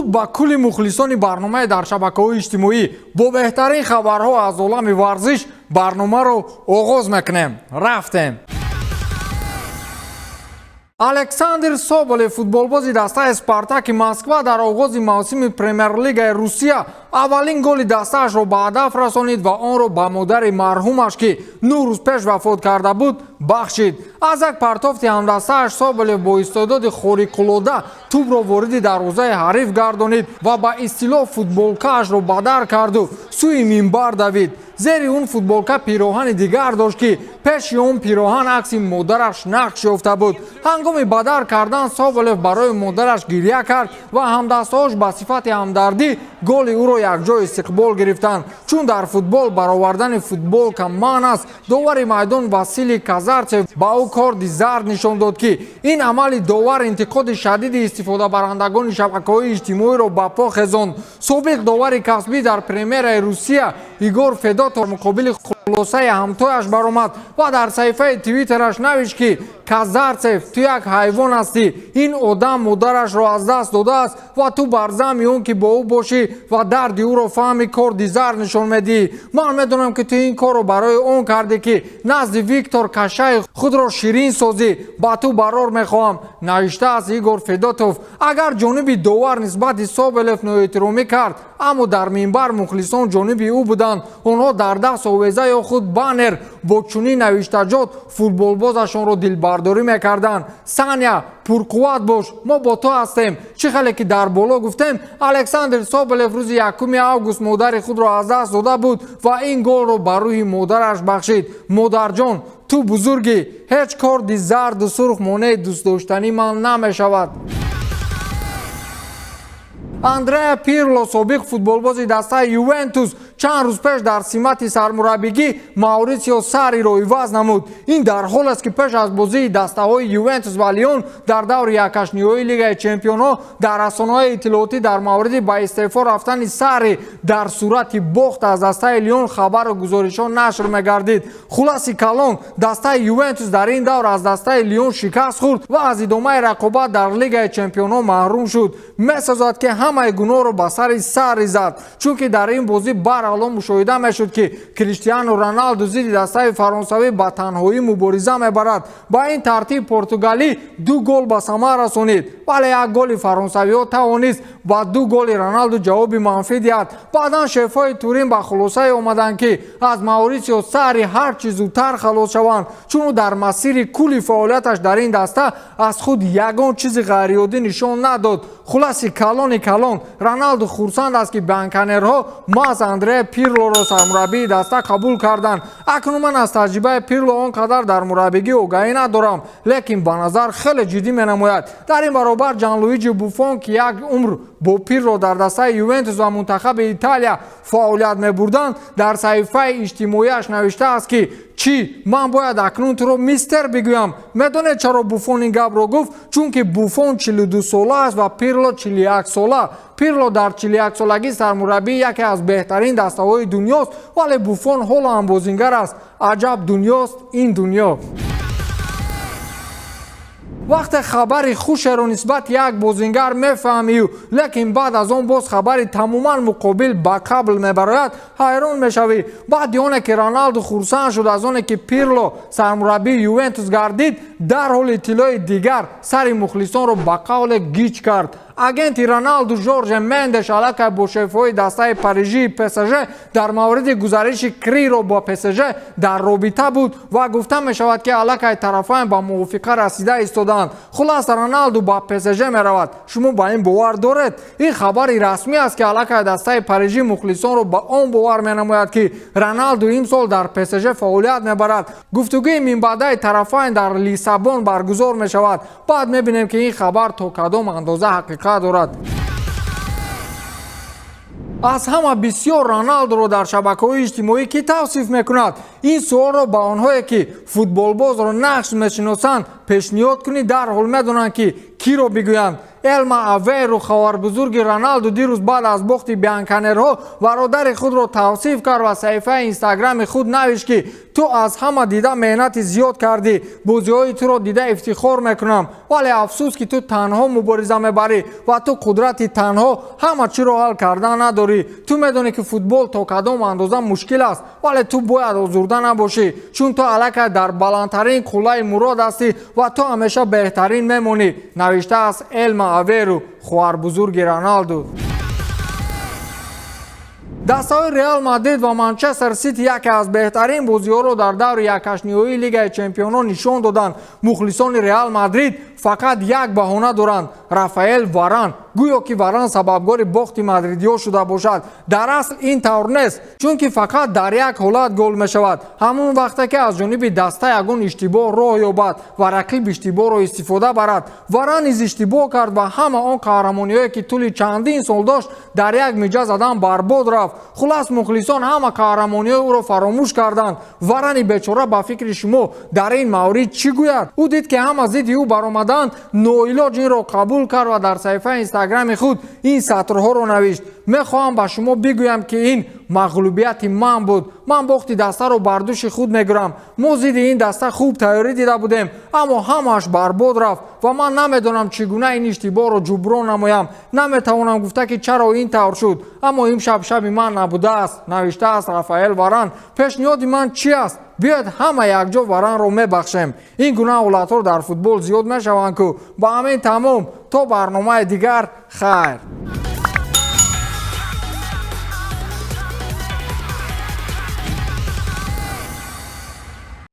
زود با کل مخلصان برنامه در شبکه‌های اجتماعی با بهترین خبرها از عالم ورزش برنامه رو آغاز میکنیم. رفتیم. الکساندر соболев футболбози дастаи спартаки москва дар оғози мавсими премер-лигаи русия аввалин голи дастаашро ба ҳадаф расонид ва онро ба модари марҳумаш ки 9 рӯз пеш вафот карда буд бахшид. аз як партофти ҳамдастааш соболев бо истеъдоди хориқулода тӯбро вориди дарвозаи ҳариф гардонид ва ба истилоҳ футболкаашро ба дар карду сӯи минбар давид. зери он футболка пироҳани дигар дошт ки пеши он пироҳан акси модараш нақш ёфта буд. ҳангоми ба дар кардан соболев барои модараш гирья кард ва ҳамдастаҳош ба сифати ҳамдардӣ голи ӯро якҷо истиқбол гирифтанд. чун дар футбол баровардани футболка маън аст, довари майдон василий казарцев ба ӯ корди зард нишон дод ки ин амали довар интиқоди шадиди истифодабарандагони шабакаҳои иҷтимоиро ба по хезонд. собиқ довари касбӣ дар премераи русия игор федотов муқобили хулосаи ҳамтояш баромад ва дар саҳифаи твиттераш навишт ки казарцев ту як ҳайвон ҳастӣ, ин одам модарашро аз даст додааст ва ту бар замми он ки бо ӯ бошӣ ва дарди ӯро фаҳми корди зард нишон медиҳӣ. ман медонам ки ту ин корро барои он кардӣ ки назди виктор кашаи худро ширин созӣ. ба ту барор мехоҳам, навиштааст игор федотов. агар ҷониби довар нисбати соболев ноэҳтиромӣ кард, аммо дар минбар мухлисон ҷониби ӯ буданд, онҳо дар даст овеза ё худ баннер бо чунин навиштаҷот футболбозашонро дилбардорӣ мекарданд. саня пурқувват бош, мо бо то ҳастем. чӣ хеле ки дар боло гуфтем, александр соболев рӯзи 1 август модари худро аз даст дода буд ва ин голро ба рӯҳи модараш бахшид. модарҷон, ту бузургӣ, ҳеҷ корди зарду сурх монеи дӯстдоштанӣ ман намешавад. андреа пирло собиқ футболбози дастаи ювентус чанд рӯз пеш дар симати сармураббигӣ мауритсио сариро иваз намуд. ин дар ҳол аст ки пеш аз бозии дастаҳои ювентус ва лион дар даври якашниҳои лигаи чемпионҳо дар расонаҳои иттилоотӣ дар мавриди ба истеъфо рафтани сари дар сурати бохт аз дастаи лион хабару гузоришҳо нашр мегардид. хулоси калон, дастаи ювентус дар ин давр аз дастаи лион шикаст хӯрд ва аз идомаи рақобат дар лигаи чемпионҳо маҳрум шуд. месозад ки ҳамаи гуноҳро ба сари сари зад, чунки дар ин бозӣ баръало мушоҳида мешуд ки криштиану роналду зидди дастаи фаронсавӣ ба танҳоӣ мубориза мебарад. ба ин тартиб португалӣ 2 гол ба самар расонид, вале як голи фаронсавиҳо тавонист ба 2 голи роналду ҷавоби манфӣ диҳад. баъдан шефои турин ба хулосае омаданд ки аз мауритсио сари ҳар чӣ зудтар халос шаванд, чун ӯ дар масири кулли фаъолияташ дар ин даста аз худ ягон чизи ғайриоддӣ нишон надод. хулоси калони калон, роналду хурсанд аст ки банканерҳо маҳз андреа пирлоро сармураббии даста қабул карданд. акнун ман аз таҷрибаи пирло он қадар дар мураббигӣ огаҳӣ надорам, лекин ба назар хеле ҷиддӣ менамояд. дар ин баробар ҷанлуиҷи буфон ки як умр бо пирло дар дастаи ювентус ва мунтахаби италия фаъолият мебурданд, дар саҳифаи иҷтимоияш навиштааст ки чӣ, ман бояд акнун туро мистер бигӯям. медонед чаро буфон ин гапро гуфт? чунки буфон 42 сола аст ва пирло 41 сола. пирло дар 41 солагӣ сармураббии яке аз беҳтарин дастаҳои дунёст, вале буфон ҳоло ҳам бозингар аст. аҷаб дунёст ин дунё. вақте хабари хушеро нисбати як бозингар мефаҳмӣ, лекин баъд аз он боз хабари тамоман муқобил ба қабл мебарояд, ҳайрон мешавӣ. баъди оне ки роналду хурсанд шуд аз оне ки пирло сармураббии ювентус гардид, дарҳол иттилои дигар сари мухлисонро ба қавле гиҷ кард. агенти роналду жорже мендеш аллакай бо шефҳои дастаи парижии псж дар мавриди гузариши криро бо псж дар робита буд ва гуфта мешавад ки аллакай тарафайн ба мувофиқа расида истоданд. хулос роналду ба псж меравад. шумо ба ин бовар доред? ин хабари расмӣ аст ки аллакай дастаи парижӣ мухлисонро ба он бовар менамояд ки роналду ин сол дар псж фаъолият мебарад. гуфтугӯи минбаъдаи тарафайн дар лиссабон баргузор мешавад. баъд мебинем ки ин хабар то кадом андоза ҳақиқат дорад. аз ҳама бисёр роналдуро дар шабакаҳои иҷтимоӣ кӣ тавсиф мекунад? ин суолро ба онҳое ки футболбозро нақш мешиносанд пешниҳод кунӣ дар ҳол медонанд ки киро бигӯянд. Элма Аверу хаварбузурги Роналду дирӯз баъд аз бохти бианконерҳо бародари худро тавсиф кард ва саҳифаи инстаграми худ навишт ки ту аз ҳама дида меҳнати зиёд кардӣ, бозиҳои туро дида ифтихор мекунам, вале афсӯс ки ту танҳо мубориза мебарӣ ва ту қудрати танҳо ҳама чиро ҳал кардан надорӣ. Ту медонӣ ки футбол то кадом андоза мушкил аст, вале ту бояд озурда набошӣ, чун ту аллакай дар баландтарин қуллаи мурод ҳастӣ ва ту ҳамеша беҳтарин мемонӣ, навиштааст Элма Аверу хоҳарбузурги Роналду. дастаҳои Реал Мадрид ва Манчестер Сити яке аз беҳтарин бозиҳоро дар даври яккашниҳоии Лигаи Чемпионон нишон доданд. Мухлисони Реал Мадрид фақат як баҳона доранд: Рафаэл Варан. гӯё ки Варан сабабгори бохти мадридиҳо шуда бошад. дар асл ин тавр нест, чунки фақат дар як ҳолат гол мешавад, ҳамон вақте ки аз ҷониби даста ягон иштибоҳ роҳ ёбад ва рақиб иштибоҳро истифода барад. Варан низ иштибоҳ кард ва ҳама он қаҳрамониҳое ки тӯли чандин сол дошт дар як миҷа задан барбод рафт. хулас мухлисон ҳама қаҳрамониҳои ӯро фаромӯш карданд. Варани бечора ба фикри шумо дар ин маврид чӣ гӯяд? ӯ дид ки ҳама зидди ӯ баромаданд, ноилоҷ инро қабул кард ва дар саҳифаи инстаграми худ ин сатрҳоро навишт: мехоҳам ба шумо бигӯям ки ин мағлубияти ман буд. ман бохти дастаро бар дӯши худ мегирам. мо зидди ин даста хуб тайёрӣ дида будем, аммо ҳамааш барбод рафт ва ман намедонам чӣ гуна ин иштибоҳро ҷуброн намоям. наметавонам гуфта ки чаро ин тавр шуд, аммо имшаб шаби ман набудааст, навиштааст Рафаэл Варан. пешниҳоди ман чи аст? биёед ҳама якҷо Варанро мебахшем. ин гуна ҳолатҳо дар футбол зиёд мешаванд ку. ба ҳамин тамом, то барномаи дигар, хайр.